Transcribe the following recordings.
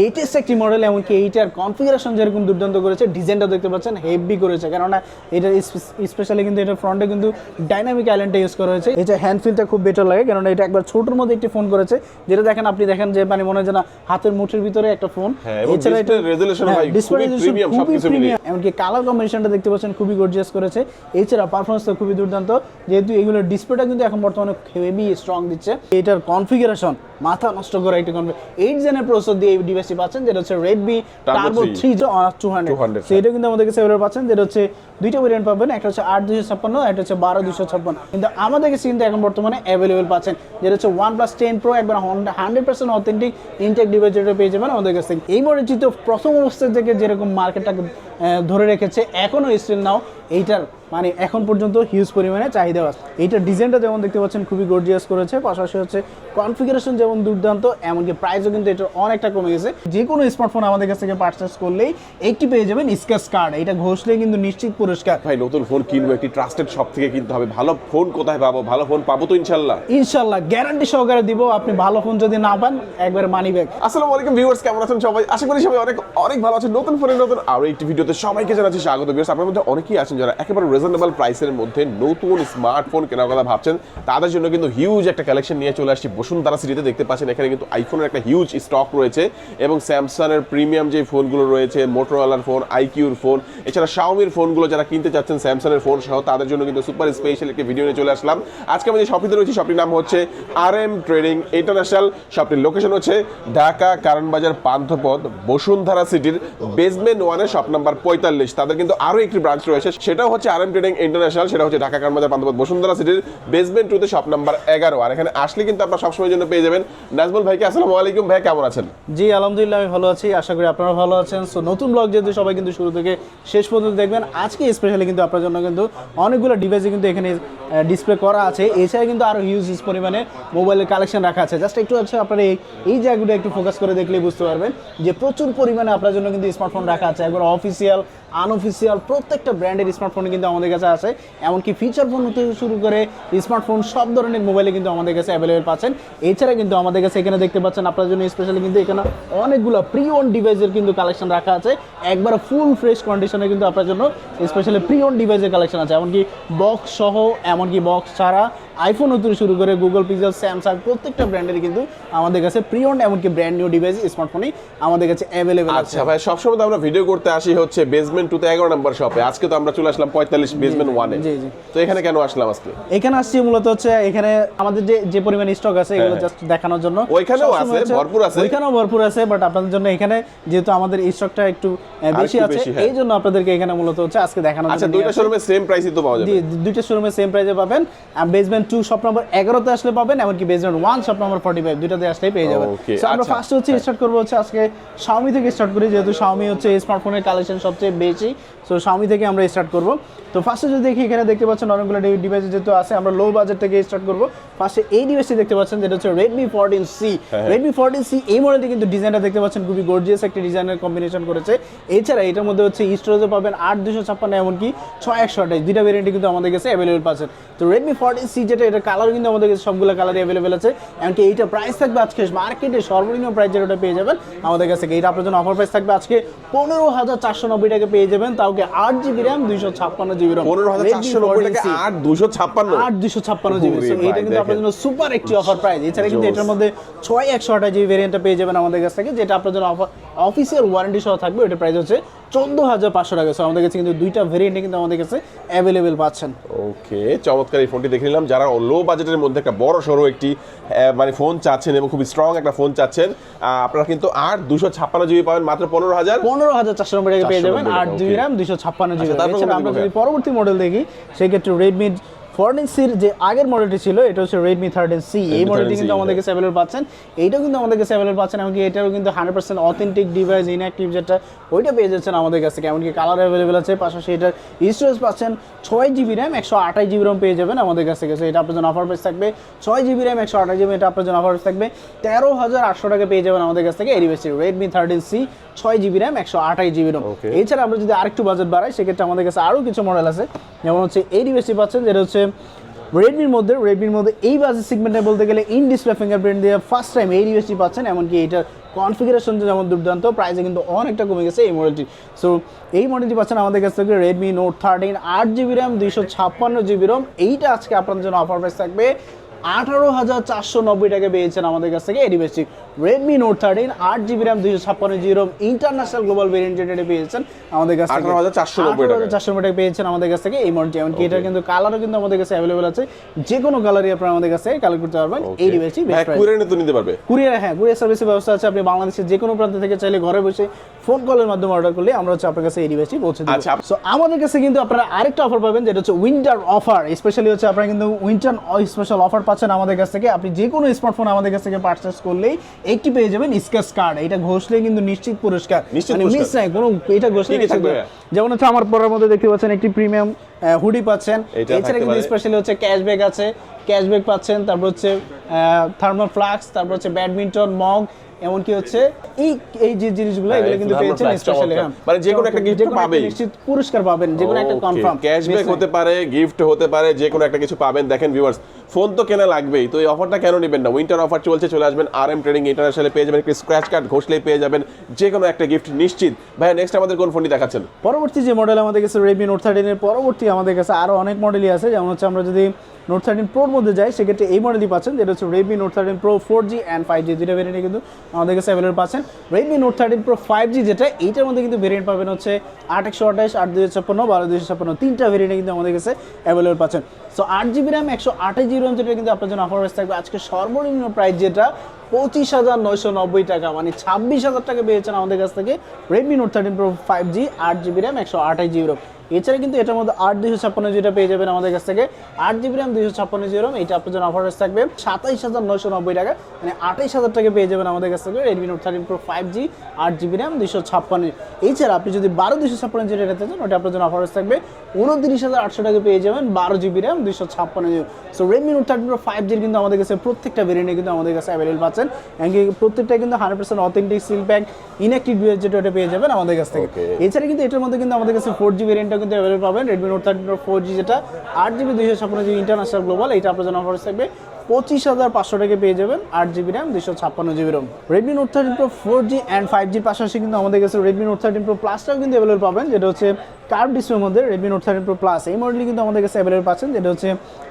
Latest একটি model, এমনকি এইটার কনফিগারেশন যেরকম দুর্দান্ত করেছে, ডিজাইনটা দেখতে পাচ্ছেন হেভি করেছে, কেননা এটা স্পেশালি কিন্তু এটা ফ্রন্টে কিন্তু ডাইনামিক আইল্যান্ডটা ইউজ করা হয়েছে। এটা হ্যান্ড ফিলটা খুব বেটার লাগে, কেননা এটা একবার ছোটোর মধ্যে একটি ফোন করেছে, যেটা দেখেন আপনি দেখেন যে মানে মনে হয় না হাতের মুঠের ভিতরে একটা ফোন। এছাড়া এটা ডিসপ্লে রেজোলিউশন খুবই প্রিমিয়াম, এমনকি কালার কম্বিনেশনটা দেখতে পাচ্ছেন খুবই গর্জিয়াস করেছে। এছাড়া পারফরমেন্সটা খুবই দুর্দান্ত, যেহেতু এগুলোর ডিসপ্লেটা কিন্তু এখন বর্তমানে হেভি স্ট্রং দিচ্ছে। এটার কনফিগারেশন মাথা নষ্ট করা একটি 8 জেনের প্রসেসর দিয়ে এই ডিভাইসটি পাচ্ছেন, যেটা হচ্ছে Redmi Turbo 3 200। এটা কিন্তু আমাদের কাছে এবারে পাচ্ছেন, যেটা হচ্ছে দুইটা ভেরিয়েন্ট পাবেন, একটা হচ্ছে 8 256, একটা হচ্ছে 12 256। কিন্তু আমাদের কাছে কিন্তু এখন বর্তমানে অ্যাভেলেবেল পাচ্ছেন, যেটা হচ্ছে OnePlus 10 Pro, একবার 100% অথেন্টিক ইনটেক ডিভাইস, যেটা পেয়ে যাবেন আমাদের কাছে। এই মডেলটি তো প্রথম অবস্থা থেকে যেরকম মার্কেটটাকে ধরে রেখেছে, এখনও স্টিল নাও এইটার মানে এখন পর্যন্ত হিউজ পরিমাণে চাহিদা আছে। এইটার ডিজাইনটা যেমন দেখতে পাচ্ছেন খুবই গর্জিয়াস করেছে, পাশাপাশি হচ্ছে কনফিগারেশন যেমন দুর্দান্ত, এমনকি প্রাইসও কিন্তু এটা অনেকটা কমে গেছে। যে কোনো স্মার্টফোন আমাদের কাছ থেকে পারচেস করলেই একটি পেয়ে যাবেন স্ক্র্যাচ কার্ড, এটা ঘষলে কিন্তু নিশ্চিত পুরস্কার। ভাই নতুন ফোন কিনবো, একটি ট্রাস্টেড শপ থেকে কিনতে হবে, ভালো ফোন কোথায় পাবো? ভালো ফোন পাবো তো ইনশাল্লাহ গ্যারান্টি সহকারে দিব। আপনি ভালো ফোন যদি না পান, একবার মানি ব্যাক। আসসালামু আলাইকুম ভিউয়ার্স, কেমন আছেন সবাই? আশা করি সবাই অনেক অনেক ভালো আছেন। নতুন ফোনের নতুন আরো একটি ভিডিওতে সবাইকে জানাচ্ছি স্বাগত। ভিউয়ার্স, আপনাদের মধ্যে অনেকেই আছেন যারা একেবারে রিজনেবল প্রাইসের মধ্যে নতুন স্মার্টফোন কেনার কথা ভাবছেন, তাদের জন্য কিন্তু হিউজ একটা কালেকশন নিয়ে চলে আসছি বসুন্ধরা সিটিতে। দেখতে পাচ্ছেন এখানে কিন্তু আইফোনের একটা হিউজ স্টক রয়েছে, এবং স্যামসাং এর প্রিমিয়াম যে ফোনগুলো রয়েছে, মোটরোলার ফোন, আইকিউর ফোন, এছাড়া শাওমির ফোনগুলো যারা কিনতে চাচ্ছেন স্যামসাং এর ফোন সহ, তাদের জন্য কিন্তু সুপার স্পেশাল একটি ভিডিও নিয়ে চলে আসলাম। আজকে আমি যে শপটিতে রয়েছি, শপটির নাম হচ্ছে RM ট্রেডিং ইন্টারন্যাশনাল। শপটির লোকেশন হচ্ছে ঢাকা কারণবাজার পান্থপথ বসুন্ধরা সিটির বেসমেন্ট 1 এর শপ নাম্বার 45। তাদের কিন্তু আরো একটি ব্রাঞ্চ রয়েছে, সেটাও হচ্ছে RM ট্রেডিং ইন্টারন্যাশনাল, সেটা হচ্ছে ঢাকা কারণবাজার পান্থপথ বসুন্ধরা সিটির বেসমেন্ট 2 তে শপ নাম্বার 11। আর এখানে আসলে কিন্তু আপনারা সবসময়ের জন্য পেয়ে যাবেন নাজমুল ভাইকে। আসসালামু আলাইকুম ভাই, কেমন আছেন? জি আলহামদুলিল্লাহ, আমি ভালো আছি, আশা করি আপনারা ভালো আছেন। সো নতুন ব্লগ যেহেতু সবাই কিন্তু শুরু থেকে শেষ পর্যন্ত দেখবেন, আজকে স্পেশালি কিন্তু আপনার জন্য কিন্তু অনেকগুলো ডিভাইসে কিন্তু এখানে ডিসপ্লে করা আছে। এছাড়া কিন্তু আরো হিউজ পরিমাণে মোবাইলের কালেকশন রাখা আছে। জাস্ট একটু হচ্ছে আপনারা এই জায়গাগুলো একটু ফোকাস করে দেখলেই বুঝতে পারবেন যে প্রচুর পরিমাণে আপনার জন্য কিন্তু স্মার্টফোন রাখা আছে, একবার অফিসিয়াল আনঅফিসিয়াল প্রত্যেকটা ব্র্যান্ডের স্মার্টফোন কিন্তু আমাদের কাছে আছে। এমনকি ফিচার ফোন হতে শুরু করে স্মার্টফোন সব ধরনের মোবাইলে কিন্তু আমাদের কাছে অ্যাভেলেবেল পাচ্ছেন। এছাড়া কিন্তু আমাদের কাছে এখানে দেখতে পাচ্ছেন আপনার জন্য স্পেশালি কিন্তু এখানে অনেকগুলো প্রি ওন ডিভাইসের কিন্তু কালেকশন রাখা আছে, একবার ফুল ফ্রেশ কন্ডিশনে কিন্তু আপনার জন্য স্পেশালি প্রি ওন ডিভাইসের কালেকশন আছে, এমনকি বক্স সহ, এমনকি বক্স ছাড়া আইফোন হতে শুরু করে গুগল পিক্সেল, স্যামসাং প্রত্যেকটা ব্র্যান্ডের কিন্তু আমাদের কাছে প্রি ওন এমনকি ব্র্যান্ড নিউ ডিভাইস স্মার্টফোনই আমাদের কাছে অ্যাভেলেবেল আছে। আচ্ছা ভাই, সবসময় তো আমরা ভিডিও করতে আসি হচ্ছে বেসমেন্ট 2 তে 11 নম্বর শপে, আজকে তো আমরা চলে আসলাম 45 বেসমেন্ট 1 এ। জি জি, তো এখানে কেন আসলাম আজকে? এখানে আসছি মূলত হচ্ছে এখানে আমাদের যে পরিমাণ স্টক আছে এগুলো জাস্ট দেখানোর জন্য। ওইখানেও আছে, ভরপুর আছে, ওইখানেও ভরপুর আছে, বাট আপনাদের জন্য এখানে যেহেতু আমাদের স্টকটা একটু বেশি আছে, এই জন্য আপনাদেরকে এখানে মূলত হচ্ছে আজকে দেখানোর জন্য। আচ্ছা, দুইটা শোরুমে সেম প্রাইসই তো পাওয়া যাবে? জি, দুইটা শোরুমে সেম প্রাইসে পাবেন। বেসমেন্ট 2 শপ নম্বর 11 তে আসলে পাবেন, এমনকি বেসমেন্ট 1 শপ নম্বর 45 দুইটাতে আসলেই পেয়ে যাবেন। সো আমরা ফার্স্ট হচ্ছে স্টার্ট করব হচ্ছে আজকে Xiaomi থেকে স্টার্ট করি, যেহেতু Xiaomi হচ্ছে স্মার্টফোনের কালেকশন সবচেয়ে বেশি। সো Xiaomi থেকে আমরা স্টার্ট করব। তো ফার্স্টে যদি দেখি, এখানে দেখতে পাচ্ছেন অনেকগুলো ডিভাইস যেহেতু আছে, আমরা লো বাজেট থেকে স্টার্ট করব। ফার্স্টে এই ডিভাইসটি দেখতে পাচ্ছেন, যেটা হচ্ছে Redmi 14C। Redmi 14C এই মডেলটি কিন্তু ডিজাইনটা দেখতে পাচ্ছেন খুবই গর্জিয়াস একটি ডিজাইনের কম্বিনেশন করেছে। এছাড়া এটার মধ্যে হচ্ছে স্টোরেজও পাবেন 8 256, এমনকি 6 128, দুইটা ভেরিয়েন্টই কিন্তু আমাদের কাছে অ্যাভেলেবেল পাচ্ছেন। তো Redmi 14C যেটা, এটা কালার কিন্তু আমাদের কাছে সবগুলো কালারই অ্যাভেলেবেল আছে, এমনকি এইটা প্রাইস থাকবে আজকে মার্কেটে সর্বনিম্ন প্রাইস যেটা পেয়ে যাবেন আমাদের কাছে। এইটা আপনার জন্য অফার প্রাইস থাকবে আজকে 15,490 টাকা পেয়ে যাবেন, তাও 8GB RAM 256GB RAM। 15,490 টাকা 8 256GB। এইটা কিন্তু আপনার জন্য সুপার একটি অফার প্রাইস। এছাড়া কিন্তু এটার মধ্যে 6 128GB ভেরিয়েন্টটা পেয়ে যাবেন আমাদের কাছ থেকে, যেটা আপনার জন্য অফিসিয়াল ওয়ারেন্টি সহ থাকবে। ওটার প্রাইস হচ্ছে 14,500 টাকা। সো আমাদের কাছে কিন্তু দুইটা ভেরিয়েন্টে কিন্তু আমাদের কাছে অ্যাভেলেবেল পাচ্ছেন। ওকে, চমৎকার এই ফোনটি দেখে নিলাম। যারা লো বাজেটের মধ্যে একটা বড় সড়ো একটি মানে ফোন চাচ্ছেন এবং খুব স্ট্রং একটা ফোন চাচ্ছেন, আপনারা কিন্তু 8 256GB পাবেন মাত্র 15,490 টাকা পেয়ে যাবেন, 8GB RAM 256GB। এছাড়া আমরা যদি পরবর্তী মডেল দেখি, সেক্ষেত্রে Redmi 14Cর যে আগের মডেলটি ছিল, এটা হচ্ছে Redmi 13C। এই মডেলটি কিন্তু আমাদের কাছে অ্যাভেলেবল পাচ্ছেন, এইটাও কিন্তু আমাদের কাছে অ্যাভেলেবল পাচ্ছেন, এমনকি এটারও কিন্তু 100% অথেন্টিক ডিভাইস, ইনঅ্যাক্টিভ যেটা ওইটা পেয়ে যাচ্ছেন আমাদের কাছে, এমনকি কালার অ্যাভেলেবল আছে। পাশাপাশি এটার স্টোরেজ পাচ্ছেন 6GB RAM 128GB RAM পেয়ে যাবেন আমাদের কাছে। এটা আপনার জন্য অফার প্রাইস থাকবে 6GB RAM 128GB, এটা আপনার জন্য অফার প্রাইস থাকবে 13,800 টাকা পেয়ে যাবেন আমাদের কাছ থেকে এই ডিভাইসটি Redmi 13C 6GB RAM 128GB RAM। এছাড়া আমরা যদি আরেকটু বাজেট বাড়াই, সেক্ষেত্রে আমাদের কাছে আরও কিছু মডেল আছে, যেমন হচ্ছে এই ডিভাইসটি পাচ্ছেন, যেটা হচ্ছে রেডমির মধ্যে এই বাজেট সেগমেন্টে বলতে গেলে ইন ডিসপ্লে ফিঙ্গারপ্রিন্ট দিয়ে ফার্স্ট টাইম এই ডিভাইসটি পাচ্ছেন, এমনকি এটার কনফিগারেশন যেমন দুর্দান্ত, প্রাইসে কিন্তু অনেকটা কমে গেছে এই মডেলটি। সো এই মডেলটি পাচ্ছেন আমাদের কাছ থেকে Redmi Note 13 8GB RAM 256GB Rome. এইটা আজকে আপনাদের জন্য অফার প্রাইস থাকবে 18,490 টাকা পেয়েছেন আমাদের কাছ থেকে এই ডিভাইসটি। Redmi Note 13 8GB RAM 256GB ROM international global variant যেটা পেয়েছেন আমাদের কাছ থেকে 18,490 টাকা পেয়েছেন আমাদের কাছ থেকে এই মডেলটি। এমনকি এটা কিন্তু কালারও কিন্তু আমাদের কাছে অ্যাভেলেবল আছে, যে কোনো কালারই আপনারা আমাদের কাছে কালেক্ট করতে পারবেন এই ডিভাইসটি। কুরিয়ারে তো নিতে পারবে, কুরিয়ার সার্ভিসের ব্যবস্থা আছে। আপনি বাংলাদেশের যে কোনো প্রান্ত থেকে চাইলে ঘরে বসে ফোন কলের মাধ্যমে অর্ডার করলে আমরা হচ্ছে আপনার কাছে এই ডিভাইসটি পৌঁছে দেব। আচ্ছা, সো আমাদের কাছে কিন্তু আপনারা আরেকটা অফার পাবেন, যেটা হচ্ছে উইন্টার অফার। স্পেশালি হচ্ছে আপনারা কিন্তু উইন্টার স্পেশাল অফার পাচ্ছেন আমাদের কাছ থেকে। আপনি যে কোনো স্মার্টফোন আমাদের কাছ থেকে পারচেজ করলেই একটি পেয়ে যাবেন স্ক্র্যাচ কার্ড। এটা ঘষলে কিন্তু নিশ্চিত পুরস্কার, মানে মিস নাই কোনো, এটা ঘষলে যেমন হচ্ছে আমার পরের মধ্যে দেখতে পাচ্ছেন একটি প্রিমিয়াম হুডি পাচ্ছেন। এছাড়া কিন্তু স্পেশালি হচ্ছে ক্যাশব্যাক আছে, ক্যাশব্যাক পাচ্ছেন, তারপর হচ্ছে থার্মাল ফ্লাস্ক, তারপর হচ্ছে ব্যাডমিন্টন মগ, এমনকি হচ্ছে এই যে জিনিসগুলো এগুলো কিন্তু পেয়েছেন স্পেশালি, মানে যে কোনো একটা গিফট পাবেন, নিশ্চিত পুরস্কার পাবেন, যে কোনো একটা কনফার্ম ক্যাশব্যাক হতে পারে, গিফট হতে পারে, যে কোনো একটা কিছু পাবেন। দেখেন ভিউয়ার্স, ফোন তো কেনা লাগবেই, তো এই অফারটা কেন নেবেন না? উইন্টার অফার চলছে, চলে আসবেন RM ট্রেডিং ইন্টারন্যাশনালে, পেয়ে যাবেন একটি স্ক্র্যাচ কার্ড, ঘষলেই পেয়ে যাবেন যে কোনো একটা গিফট নিশ্চিত। ভাই নেক্সট আমাদের কোন ফোনটি দেখাচ্ছেন? পরবর্তী যে মডেল আমাদের কাছে রেডমি নোট 13 এর পরবর্তী আমাদের কাছে আরো অনেক মডেলই আছে। যেমন হচ্ছে আমরা যদি নোট 13 প্রোর মধ্যে যাই, সেক্ষেত্রে এই মডেলই পাচ্ছেন, যেটা হচ্ছে Redmi Note 13 pro 4G and 5G, যেটা ভেরিয়েন্টে কিন্তু আমাদের কাছে অ্যাভেলেবল পাচ্ছেন। রেডমি নোট 13 প্রো 5G যেটা, এইটার মধ্যে কিন্তু ভেরিয়েন্ট পাবেন হচ্ছে 8/128, 8/256, 12/256, তিনটা ভেরিয়েন্টে কিন্তু আমাদের কাছে অ্যাভেলেবল পাচ্ছেন। So 8GB RAM 128GB Rome যেটা কিন্তু আপনার জন্য অফার প্রাইস থাকবে আজকে সর্বনিম্ন প্রাইস যেটা 25,990 টাকা, মানে 26,000 টাকা পেয়েছেন আমাদের কাছ থেকে Redmi Note 13 pro 5G 8GB RAM 128GB ROM. এছাড়া কিন্তু এটার মধ্যে 8/256 যেটা পেয়ে যাবেন আমাদের কাছ থেকে 8GB র্যাম 256GB রোম। এটা আপনার জন্য অফার প্রাইস থাকবে 27,990 টাকা, মানে 28,000 টাকা পেয়ে যাবেন আমাদের কাছ থেকে Redmi Note 13 pro 5G 8GB RAM 256। এছাড়া আপনি যদি 12/256 যেটা নিতে চান, ওটা আপনার জন্য অফার প্রাইস থাকবে 29,800 টাকা পেয়ে যাবেন 12GB RAM 256। So Redmi Note 13 pro 5G কিন্তু আমাদের কাছে প্রত্যেকটা ভেরিয়েন্টে কিন্তু আমাদের কাছে অ্যাভেলেবল পাচ্ছেন, এমনকি প্রত্যেকটা কিন্তু 100% authentic seal pack inactive device যেটা ওটা পেয়ে যাবেন আমাদের কাছ থেকে। এছাড়া কিন্তু এটার মধ্যে কিন্তু আমাদের কাছে 4G ভেরিয়েন্টটা কিন্তু অ্যাভেলেবল পাবেন, রেডমি নোট 13 প্রো 4G যেটা 8GB 256GB ইন্টারন্যাশনাল গ্লোবাল। এটা আপনার জন্য অফার থাকবে 25,500 টাকা পেয়ে যাবেন 8GB RAM 256GB ROM. Redmi Note 13 pro 4G and 5G পাশাপাশি কিন্তু আমাদের কাছে রেডমি নোট 13 প্রো প্লাসটাও কিন্তু অ্যাভেলেবল পাবেন, যেটা হচ্ছে কার্ভ ডিসপ্লের মধ্যে রেডমি নোট 13 প্রো প্লাস। এই মডেলটি কিন্তু আমাদের কাছে অ্যাভেলেবল পাচ্ছেন, যেটা হচ্ছে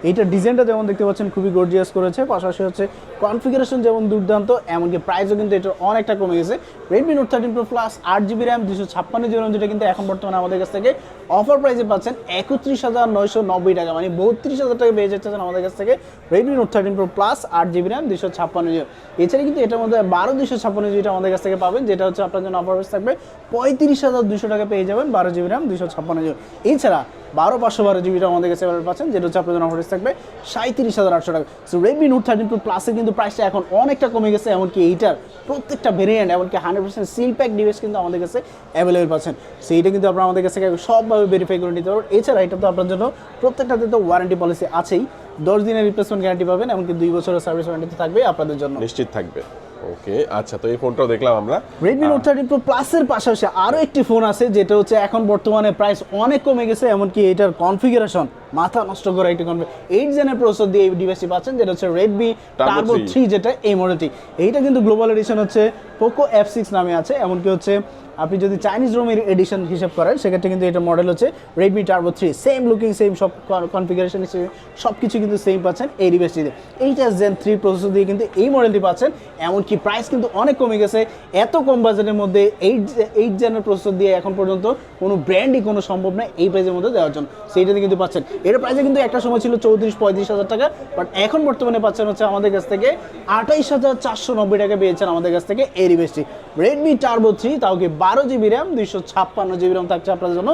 এইটার ডিজাইনটা যেমন দেখতে পাচ্ছেন খুবই গর্জিয়াস করেছে, পাশাপাশি হচ্ছে কনফিগারেশন যেমন দুর্দান্ত, এমনকি প্রাইসও কিন্তু এটা অনেকটা কমে গেছে। Redmi Note 13 pro plus 8GB RAM 256GB ROM, যেটা কিন্তু এখন বর্তমানে আমাদের কাছ থেকে অফার প্রাইসে পাচ্ছেন 31,990 টাকা, মানে 32,000 টাকা পেয়ে যাচ্ছেন আমাদের কাছ থেকে Redmi Note 13 pro plus 8GB RAM 256GB। এছাড়া কিন্তু এটার মধ্যে 12/256 আমাদের কাছ থেকে পাবেন, যেটা হচ্ছে আপনার জন্য অফার প্রাইস থাকবে 35,200 টাকা পেয়ে যাবেন 12GB র্যাম 256GB। এছাড়া 12/512GB আমাদের কাছে পাচ্ছেন, যেটা হচ্ছে আপনার জন্য অফার প্রাইস থাকবে 37,800 টাকা। সো রেডমি নোট 13 প্রো প্লাসের কিন্তু প্রাইসটা এখন অনেকটা কমে গেছে, এমনকি এইটার প্রত্যেকটা ভেরিয়েন্ট এমনকি 100% সিল প্যাক ডিভাইস কিন্তু আমাদের কাছে অ্যাভেলেবল পাচ্ছেন। সো এইটা কিন্তু আপনারা আমাদের কাছে সবভাবে ভেরিফাই করে নিতে পারবেন। এছাড়া এটা তো আপনার জন্য প্রত্যেকটাতে তো ওয়ারেন্টি পলিসি আছেই, 10 দিনের রিপ্লেসমেন্ট গ্যারান্টি পাবেন, এমনকি 2 বছরের সার্ভিস ওয়ারেন্টি থাকবে আপনাদের জন্য, নিশ্চিত থাকবে। ওকে, আচ্ছা, তো এই ফোনটাও দেখলাম আমরা। রেডমি নোট 13 প্রো প্লাসের পাশাপাশি আরও একটি ফোন আছে, যেটা হচ্ছে এখন বর্তমানে প্রাইস অনেক কমে গেছে, এমনকি এটার কনফিগারেশন মাথা নষ্ট করা একটি 8 জেনের প্রসেসর দিয়ে এই ডিভাইসটি পাচ্ছেন, যেটা হচ্ছে রেডমি টার্বো 3 যেটা এই মডেলটি। এইটা কিন্তু গ্লোবাল এডিশন হচ্ছে পোকো F6 নামে আছে, এমনকি হচ্ছে আপনি যদি চাইনিজ রোমের এডিশন হিসাব করেন, সেক্ষেত্রে কিন্তু এটা মডেল হচ্ছে Redmi turbo 3, same looking, same সব কনফিগারেশন হিসেবে সব কিছু কিন্তু সেম পাচ্ছেন এই ডিভাইসটিতে। এইটা জেন 3 প্রসেসর দিয়ে কিন্তু এই মডেলটি পাচ্ছেন, এমনকি প্রাইস কিন্তু অনেক কমে গেছে। এত কম বাজেটের মধ্যে 8 জেনের প্রসেসর দিয়ে এখন পর্যন্ত কোনো ব্র্যান্ডই কোনো সম্ভব নয় এই প্রাইসের মধ্যে দেওয়ার জন্য, সেইটাতে কিন্তু পাচ্ছেন। এর প্রাইসে কিন্তু একটা সময় ছিল 34-35,000 টাকা, বাট এখন বর্তমানে পাচ্ছেন হচ্ছে আমাদের কাছ থেকে 28,490 টাকা পেয়েছেন আমাদের কাছ থেকে এই ডিভাইসটি। রেডমি টার্বো 3, তাও কি 12GB র্যাম 256GB রোম থাকছে আপনাদের জন্য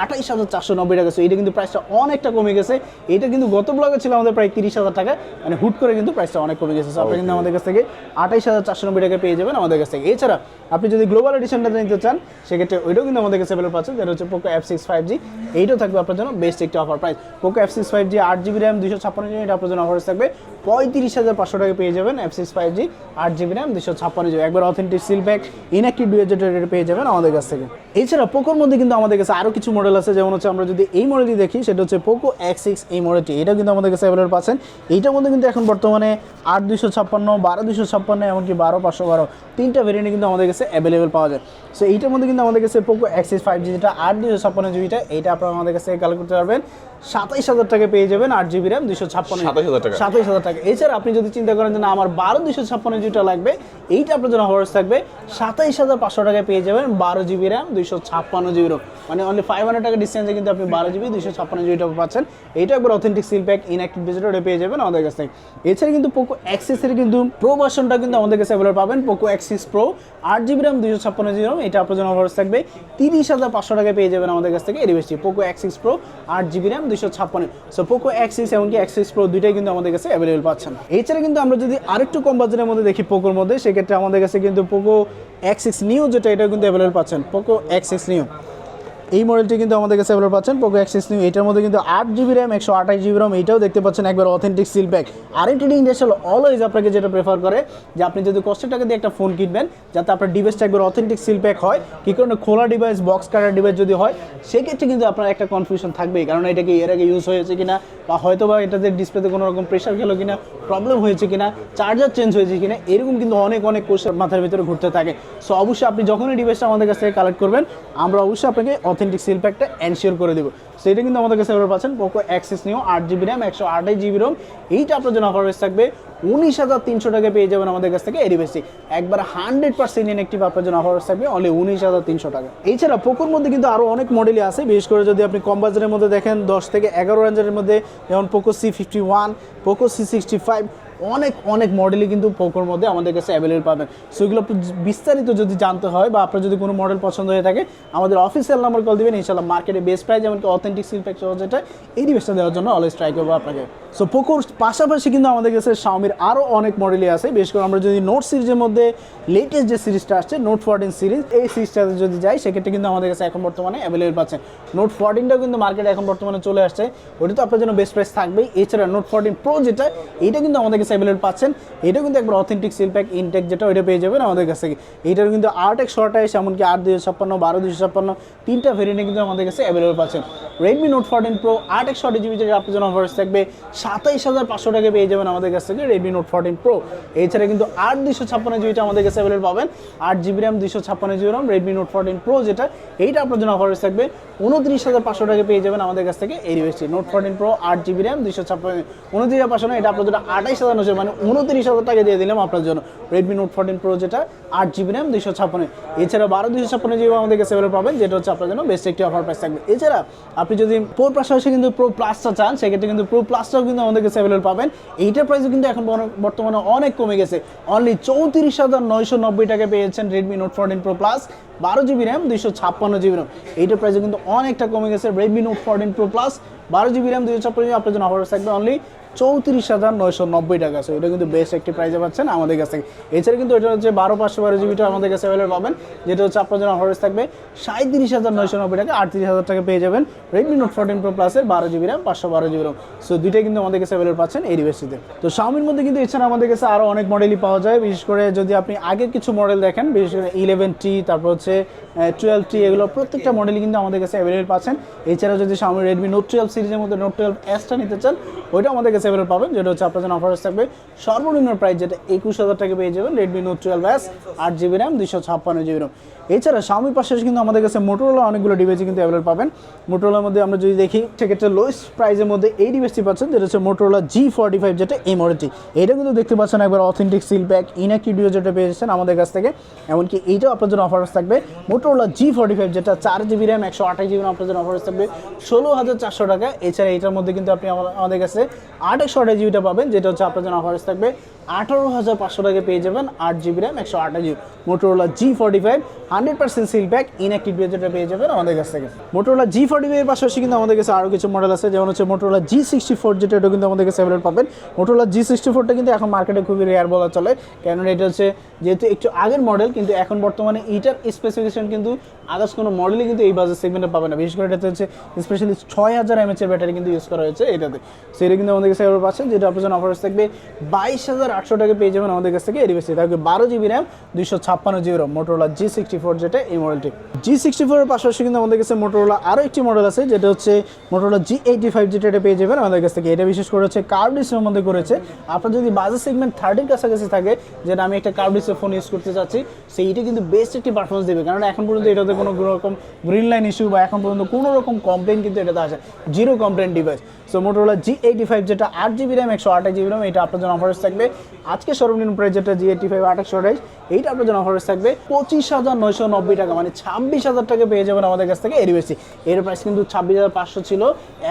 28,490 টাকা। সো এটা কিন্তু প্রাইসটা অনেকটা কমে গেছে। এটা কিন্তু গত ব্লগে ছিল আমাদের প্রায় 30,000 টাকা, মানে হুট করে কিন্তু প্রাইসটা অনেক কমে গেছে। সো আপনি কিন্তু আমাদের কাছ থেকে 28,490 টাকা পেয়ে যাবেন আমাদের কাছ থেকে। এছাড়া আপনি যদি গ্লোবাল এডিশনটা নিতে চান, সেক্ষেত্রে ওইটাও কিন্তু আমাদের কাছে অ্যাভেলেবল পাচ্ছেন, যেটা হচ্ছে পোকো F6 5G। এইটাও থাকবে আপনার জন্য বেস্ট একটা offer price. Poco F6 5G 8GB RAM 256GB, এটা আপনার জন্য অফার থাকবে 35,500 টাকা পেয়ে যাবেন F6 5G 8GB RAM 256GB, একবার authentic seal pack inactive device যেটা পেয়ে যাবেন আমাদের কাছ থেকে। এছাড়া পোকোর মধ্যে কিন্তু আমাদের কাছে আরও কিছু মডেল আছে, যেমন হচ্ছে আমরা যদি এই মডেলটি দেখি সেটা হচ্ছে পোকো X6 এই মডেলটি, এটা কিন্তু আমাদের কাছে অ্যাভেলেবল পাচ্ছেন। এইটার মধ্যে কিন্তু এখন বর্তমানে 8/256, 12/256 এমনকি 12/512 তিনটা ভেরিয়েন্টে কিন্তু আমাদের কাছে অ্যাভেলেবল পাওয়া যায়। সো এইটার মধ্যে কিন্তু আমাদের কাছে পোকো X6 5G যেটা 8/256 এইটা আপনারা আমাদের কাছে কালেক্ট করতে পারবেন 27,000 টাকা পেয়ে যাবেন, 8 GB RAM 256 27,000 টাকা। 27,000 টাকা। এছাড়া আপনি যদি চিন্তা করেন যে না আমার 12/256 লাগবে, এইটা আপনার জন্য খরচ থাকবে 27,500 টাকায় পেয়ে যাবেন 12 GB RAM 256 GB, মানে অনলি 500 টাকা ডিসটেন্সে কিন্তু আপনি 12 GB 256 GB পাচ্ছেন। এইটা একবার অথেন্টিক সিল প্যাক ইনঅ্যাক্টিভ ভিজিটরে পেয়ে যাবেন আমাদের কাছ থেকে। এছাড়া কিন্তু পোকো X6 এর কিন্তু প্রো ভার্সনটা কিন্তু আমাদের কাছে অ্যাভেলেবল পাবেন, Poco X6 Pro 8 GB RAM 256 GB, এটা আপনার জন্য খরচ থাকবে 30,500 টাকায় পেয়ে যাবেন আমাদের কাছ থেকে। এর বেশি Poco X6 Pro 8 GB RAM 256। So Poco X6 এমনকি X6 Pro দুইটাই কিন্তু আমাদের কাছে অ্যাভেলেবল পাচ্ছেন। এছাড়া কিন্তু আমরা যদি আরেকটু কম বাজেটের মধ্যে দেখি পোকোর মধ্যে, সেক্ষেত্রে আমাদের কাছে কিন্তু পোকো X6 Neo যেটা, এটা কিন্তু অ্যাভেলেবল পাচ্ছেন। পোকো X6 Neo এই মডেলটি কিন্তু আমাদের কাছে অ্যাভেলেবল পাচ্ছেন, পোকো X6 Neo। এটার মধ্যে কিন্তু 8 GB RAM 128 GB ROM, এইটাও দেখতে পাচ্ছেন একবার অথেন্টিক সিল প্যাক। আরেকটি ইন্ডাস্ট্রিয়াল অলওয়েজ আপনাকে যেটা প্রেফার করে যে আপনি যদি কষ্টের টাকা দিয়ে একটা ফোন কিনবেন যাতে আপনার ডিভাইসটা একবার অথেন্টিক সিল প্যাক হয়, কি কারণে খোলা ডিভাইস, বক্স কাটার ডিভাইস যদি হয় সেক্ষেত্রে কিন্তু আপনার একটা কনফিউশন থাকবেই, কারণ এটাকে এর আগে ইউজ হয়েছে কিনা, বা হয়তো বা এটাতে ডিসপ্লেতে কোনো রকম প্রেশার গেল কিনা, প্রবলেম হয়েছে কিনা, চার্জার চেঞ্জ হয়েছে কিনা, এরকম কিন্তু অনেক অনেক কোশ্চেন মাথার ভিতরে ঘুরতে থাকে। সো অবশ্যই আপনি যখনই ডিভাইসটা আমাদের কাছ থেকে কালেক্ট করবেন আমরা অবশ্যই আপনাকে অথেন্টিক সিল প্যাকটা এনশিওর করে দেবো। সো এটা কিন্তু আমাদের কাছে অ্যাভেলেবল পাচ্ছেন, Poco X6 Neo 8 GB RAM 128 GB ROM, এইটা আপনার জন্য অফার প্রাইস থাকবে 19,300 টাকা পেয়ে যাবেন আমাদের কাছ থেকে। এরই বেশি একবার 100% ইনঅ্যাক্টিভ আপনার জন্য অফার প্রাইস থাকবে অনলি 19,300 টাকা। এছাড়া পোকোর মধ্যে কিন্তু আরও অনেক মডেলই আছে, বিশেষ করে যদি আপনি কম বাজারের মধ্যে দেখেন 10 থেকে 11 রেঞ্জের মধ্যে, যেমন পোকো C51, পোকো C65, অনেক অনেক মডেলই কিন্তু পোকোর মধ্যে আমাদের কাছে অ্যাভেলেবল পাবেন। সো এগুলো বিস্তারিত যদি জানতে হয় বা আপনার যদি কোনো মডেল পছন্দ হয়ে থাকে আমাদের অফিসিয়াল নাম্বার কল দিবেন, ইনশাআল্লাহ মার্কেটে বেস্ট প্রাইস এমনকি অথেন্টিক সিল প্যাক সহ যেটা এই ডিভাইসটা দেওয়ার জন্য অলওয়েজ ট্রাই করবো আপনাকে। সো পোকোর পাশাপাশি কিন্তু আমাদের কাছে শাওমির আরও অনেক মডেলই আছে, বিশেষ করে আমরা যদি নোট সিরিজের মধ্যে লেটেস্ট যে সিরিজটা আসছে নোট 14 সিরিজ, এই সিরিজটাতে যদি যাই সেক্ষেত্রে কিন্তু আমাদের কাছে এখন বর্তমানে অ্যাভেলেবল পাচ্ছেন। নোট 14টাও কিন্তু মার্কেটে এখন বর্তমানে চলে আসছে, ওটা তো আপনার জন্য বেস্ট প্রাইস থাকবেই। এছাড়া নোট 14 Pro যেটা, এইটা কিন্তু আমাদের কাছে অ্যাভেলেবল পাচ্ছেন, এটা কিন্তু একবার অথেন্টিক সিল প্যাক ইনটেক যেটা, ওইটা পেয়ে যাবেন আমাদের কাছ থেকে। এইটার কিন্তু 8X 28 এমনকি 8/256, 12/256 তিনটা ভেরিয়েন্টে কিন্তু আমাদের কাছে অ্যাভেলেবল পাচ্ছেন। Redmi Note 14 Pro 8X 28GB যেটা আপনার জন্য অফার থাকবে 27,500 টাকা পেয়ে যাবেন আমাদের কাছ থেকে Redmi Note 14 Pro। এছাড়া কিন্তু 8/256GB আমাদের কাছে অ্যাভেলেবল পাবেন, 8 GB RAM 256GB ROM Redmi Note 14 Pro যেটা, এইটা আপনার জন্য অফার থাকবে 29,500 টাকা পেয়ে যাবেন আমাদের কাছ থেকে। এই ডিভাইসটি Note 14 Pro 8 GB RAM 256, 29,500, এটা আপনার জন্য 28,900, মানে 29,000 টাকা দিয়ে দিলাম আপনার জন্য Redmi Note 14 Pro যেটা 8 GB RAM 256। এছাড়া 12/256GB আমাদের কাছে অ্যাভেলেবল পাবেন, যেটা হচ্ছে আপনার জন্য বেস্ট একটি অফার প্রাইস থাকবে। এছাড়া আপনি যদি প্রোর পাশাপাশি কিন্তু প্রো প্লাসটা চান সেক্ষেত্রে কিন্তু প্রো প্লাসটাও কিন্তু আমাদের কাছে অ্যাভেলেবল পাবেন। এইটার প্রাইসও কিন্তু এখন বর্তমানে অনেক কমে গেছে, অনলি 34,990 টাকা পেয়েছেন Redmi Note 14 Pro Plus 12 GB RAM 256GB ROM। এইটার প্রাইসও কিন্তু অনেকটা কমে গেছে, Redmi Note 14 Pro Plus 12 GB RAM 256GB আপনার জন্য অফার থাকবে অনলি 34,990 টাকা। সো এটা কিন্তু বেস্ট একটি প্রাইসে পাচ্ছেন আমাদের কাছ থেকে। এছাড়া কিন্তু এটা হচ্ছে 12/512GB আমাদের কাছে অ্যাভেলেবল পাবেন, যেটা হচ্ছে আপনার জন্য অফার থাকবে 37,990 টাকা, 38,000 টাকা পেয়ে যাবেন Redmi Note 14 Pro Plus এর 12 GB RAM 512GB ROM। So দুইটাই কিন্তু আমাদের কাছে অ্যাভেলেবল পাচ্ছেন এই ডিভাইসটিতে। তো Xiaomi মধ্যে কিন্তু এছাড়া আমাদের কাছে আরও অনেক মডেলই পাওয়া যায়, বিশেষ করে যদি আপনি আগের কিছু মডেল দেখেন, বিশেষ করে 11T, তারপর হচ্ছে 12T, এগুলো প্রত্যেকটা মডেলই কিন্তু আমাদের কাছে অ্যাভেলেবল পাচ্ছেন। এছাড়া যদি Xiaomi Redmi Note 12 সিরিজের মধ্যে Note 12Sটা নিতে চান, ওইটা আমাদের কাছে অ্যাভেলেবল পাবেন, যেটা হচ্ছে আপনার জন্য অফার থাকবে সর্বনিম্ন প্রাইস যেটা 21,000 টাকা পেয়ে যাবেন Redmi Note 12S 8 GB RAM 256GB ROM। এছাড়া Xiaomi পাশাপাশি কিন্তু আমাদের কাছে Motorola অনেকগুলো ডিভাইসই কিন্তু অ্যাভেলেবল পাবেন। Motorola মধ্যে আমরা যদি দেখি সেক্ষেত্রে লোয়েস্ট প্রাইসের মধ্যে এই ডিভাইসটি পাচ্ছেন, যেটা হচ্ছে Motorola G45 যেটা, এই মডেলটি। এটা কিন্তু দেখতে পাচ্ছেন একবার authentic seal pack inactive device যেটা পেয়েছেন আমাদের কাছ থেকে। এমনকি এইটাও আপনার জন্য অফার থাকবে Motorola G45 যেটা 4 GB RAM 128GB ROM আপনার জন্য অফার থাকবে 16,400 টাকা। এছাড়া এটার মধ্যে কিন্তু আপনি আমাদের কাছে 8X 28GB পাবেন, যেটা হচ্ছে আপনার জন্য অফার থাকবে 18,500 টাকা পেয়ে যাবেন 8 GB RAM 128GB Motorola G45 100% seal pack inactive device যেটা পেয়ে যাবেন আমাদের কাছ থেকে। Motorola G45 এর পাশাপাশি কিন্তু আমাদের কাছে আরও কিছু মডেল আছে, যেমন হচ্ছে Motorola G64 যেটা, এটা কিন্তু আমাদের কাছে অ্যাভেলেবল পাবেন। Motorola G64টা কিন্তু এখন মার্কেটে খুবই রেয়ার বলা চলে, কারণ এটা হচ্ছে যেহেতু একটু আগের মডেল, কিন্তু এখন বর্তমানে এইটার স্পেসিফিকেশন কিন্তু আদার্স কোনো মডেলই কিন্তু এই বাজার সেগমেন্টে পাবে না। বিশেষ করে এটাতে হচ্ছে স্পেশালি 6000 mAh এর ব্যাটারি কিন্তু ইউজ করা হয়েছে এটাতে। সো এটা কিন্তু আমাদের কাছে কাছে এবার পাচ্ছেন, যেটা আপনার জন্য অফার থাকবে 22,800 টাকা পেয়ে যাবেন আমাদের কাছ থেকে। এর বেশি থাকবে 12GB RAM 256GB ROM Motorola G64, যেটা এই মডেলটি। G64 এর পাশাপাশি কিন্তু আমাদের কাছে মোটরোলা আরও একটি মডেল আছে, যেটা হচ্ছে মোটরোলা G85, যেটা এটা পেয়ে যাবেন আমাদের কাছ থেকে। এটা বিশেষ করে হচ্ছে কার্ভ ডিসপ্লের মধ্যে করেছে। আপনার যদি বাজেট সেগমেন্ট 30 কাছাকাছি থাকে, যেটা আমি একটা কার্ভ ডিসপ্লে ফোন ইউজ করতে চাচ্ছি, সেইটা কিন্তু বেস্ট একটি পারফরমেন্স দেবে। কারণ এখন পর্যন্ত এটাতে কোনো রকম গ্রিন লাইন ইস্যু বা এখন পর্যন্ত কোনো রকম কমপ্লেন কিন্তু এটাতে আসে, zero complain device. So Motorola G85, যেটা 8GB র্যাম 128GB ROM, এটা আপনার জন্য অফার থাকবে আজকে সর্বনিম্ন প্রাইস যেটা G85 828, এইটা আপনার জন্য অফার থাকবে 25,990 টাকা, মানে 26,000 টাকা পেয়ে যাবেন আমাদের কাছ থেকে। এর বেশি এর প্রাইস কিন্তু 26,500 ছিল,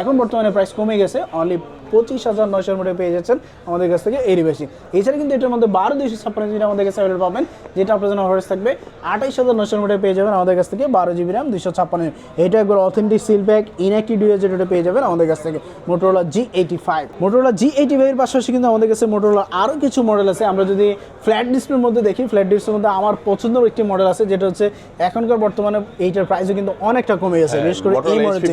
এখন বর্তমানে প্রাইস কমে গেছে, অনলি 25,900 মধ্যে পেয়ে যাচ্ছেন আমাদের কাছ থেকে। এরই বেশি এছাড়া কিন্তু এটার মধ্যে 12,256 আমাদের কাছে অ্যাভেলেবল পাবেন, যেটা আপনার জন্য অফার থাকবে 28,900 মধ্যে পেয়ে যাবেন আমাদের কাছ থেকে। 12GB র্যাম 256, এটা একবার authentic seal pack inactive device, যেটা পেয়ে যাবেন আমাদের কাছ থেকে মোটরোলা G85। মোটরোলা G85 এর পাশাপাশি কিন্তু আমাদের কাছে মোটরোলা আরও কিছু মডেল আছে। আমরা যদি ফ্ল্যাট ডিসপ্লের মধ্যে দেখি, ফ্ল্যাট ডিসপ্লের মধ্যে আমার পছন্দের একটি মডেল আছে, যেটা হচ্ছে এখনকার বর্তমানে এইটার প্রাইসও কিন্তু অনেকটা কমে গেছে, বিশেষ করে এই মডেলটি